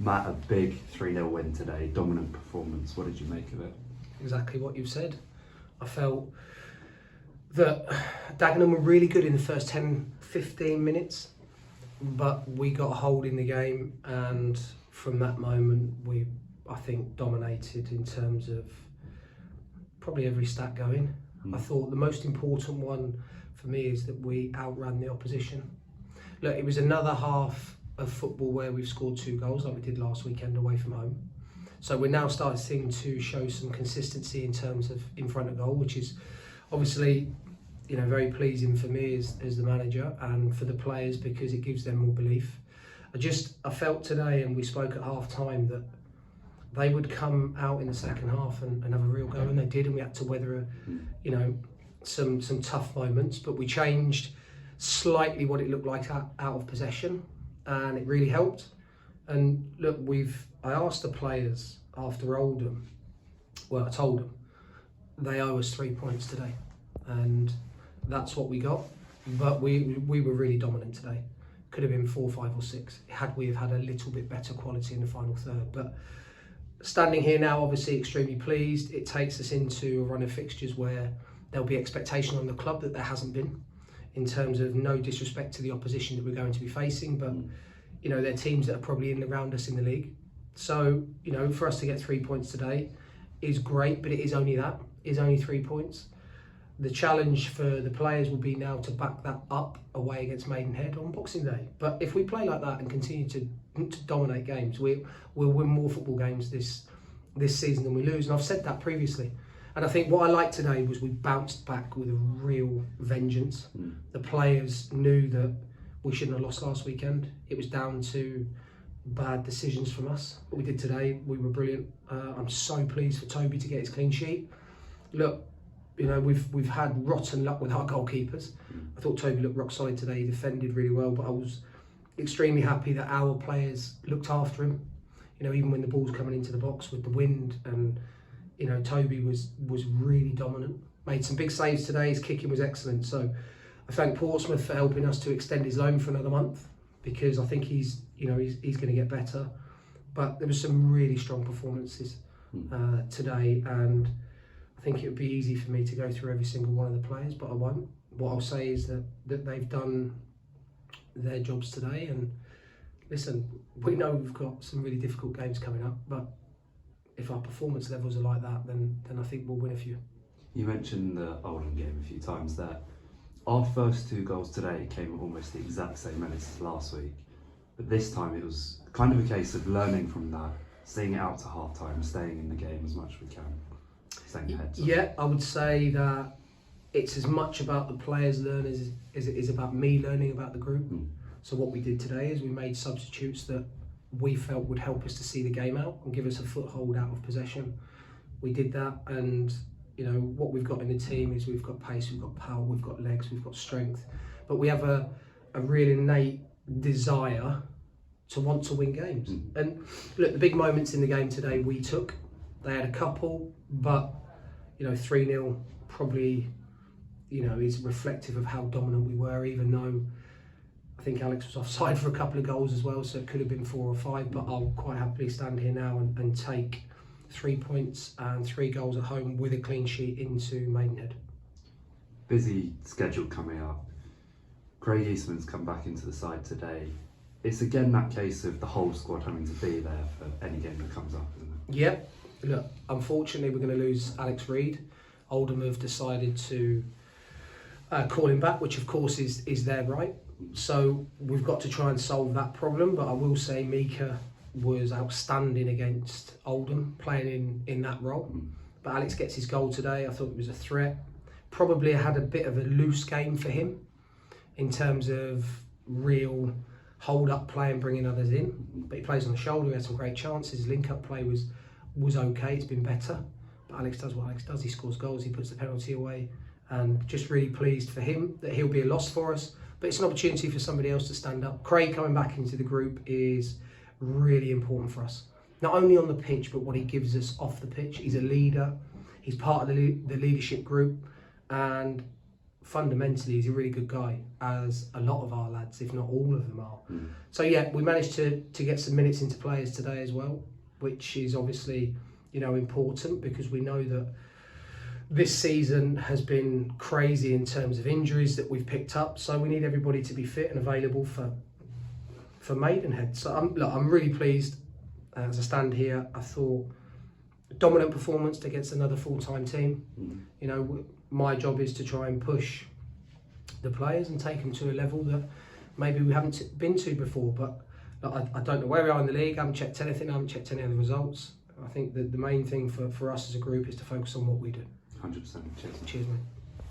Matt, a big 3-0 win today, dominant performance. What did you make of it? Exactly what you've said. I felt that Dagenham were really good in the first 10-15 minutes, but we got a hold in the game, and from that moment we, I think, dominated in terms of probably every stat going. I thought the most important one for me is that we outran the opposition. Look, it was another half of football where we've scored 2 goals like we did last weekend away from home. So we're now starting to show some consistency in terms of in front of goal, which is obviously, you know, very pleasing for me as the manager and for the players, because it gives them more belief. I felt today, and we spoke at half time, that they would come out in the second half and have a real go, and they did, and we had to weather some tough moments, but we changed slightly what it looked like out of possession, and it really helped. And look, I asked the players after Oldham, well, I told them they owe us 3 points today, and that's what we got. But we were really dominant today. Could have been 4, 5 or 6 had we have had a little bit better quality in the final third. But standing here now, obviously extremely pleased. It takes us into a run of fixtures where there'll be expectation on the club that there hasn't been, in terms of no disrespect to the opposition that we're going to be facing, but you know, they're teams that are probably in around us in the league. So, you know, for us to get 3 points today is great, but it is only that. It is only 3 points. The challenge for the players will be now to back that up away against Maidenhead on Boxing Day. But if we play like that and continue to dominate games, we'll win more football games this season than we lose. And I've said that previously. And I think what I liked today was we bounced back with a real vengeance. The players knew that we shouldn't have lost last weekend. It was down to bad decisions from us. What we did today, we were brilliant. I'm so pleased for Toby to get his clean sheet. Look, you know, we've had rotten luck with our goalkeepers. I thought Toby looked rock solid today. He defended really well, but I was extremely happy that our players looked after him. You know, even when the ball's coming into the box with the wind, and you know, Toby was really dominant. Made some big saves today. His kicking was excellent. So I thank Portsmouth for helping us to extend his loan for another month, because I think he's going to get better. But there was some really strong performances today, and I think it would be easy for me to go through every single one of the players, but I won't. What I'll say is that they've done their jobs today, and listen, we know we've got some really difficult games coming up, but if our performance levels are like that, then I think we'll win a few. You mentioned the Oldham game a few times there. Our first 2 goals today came at almost the exact same minutes as last week, but this time it was kind of a case of learning from that, seeing it out to half time, staying in the game as much as we can, staying ahead. Yeah, I would say that it's as much about the players learning as it is about me learning about the group. So what we did today is we made substitutes that we felt would help us to see the game out and give us a foothold out of possession. We did that, and you know, what we've got in the team is we've got pace, we've got power, we've got legs, we've got strength, but we have a real innate desire to want to win games. And look, the big moments in the game today we took. They had a couple, but you know, 3-0 probably, you know, is reflective of how dominant we were, even though I think Alex was offside for a couple of goals as well, so it could have been 4 or 5, but I'll quite happily stand here now and take 3 points and 3 goals at home with a clean sheet into Maidenhead. Busy schedule coming up. Craig Eastman's come back into the side today. It's again that case of the whole squad having to be there for any game that comes up, isn't it? Yep. Look, unfortunately we're going to lose Alex Reid. Oldham have decided to call him back, which of course is their right. So we've got to try and solve that problem, but I will say Mika was outstanding against Oldham, playing in that role. But Alex gets his goal today. I thought it was a threat. Probably had a bit of a loose game for him in terms of real hold-up play and bringing others in. But he plays on the shoulder, he had some great chances. His link-up play was okay, it's been better. But Alex does what Alex does, he scores goals, he puts the penalty away. And just really pleased for him that he'll be a loss for us. But it's an opportunity for somebody else to stand up. Craig coming back into the group is really important for us. Not only on the pitch, but what he gives us off the pitch. He's a leader. He's part of the leadership group. And fundamentally he's a really good guy, as a lot of our lads, if not all of them are. Mm. So yeah, we managed to get some minutes into players today as well, which is obviously, you know, important, because we know that this season has been crazy in terms of injuries that we've picked up. So we need everybody to be fit and available for Maidenhead. So I'm really pleased as I stand here. I thought dominant performance against another full-time team. Mm. You know, my job is to try and push the players and take them to a level that maybe we haven't been to before. But I don't know where we are in the league. I haven't checked anything. I haven't checked any of the results. I think that the main thing for us as a group is to focus on what we do. 100%. Cheers. Cheers, mate.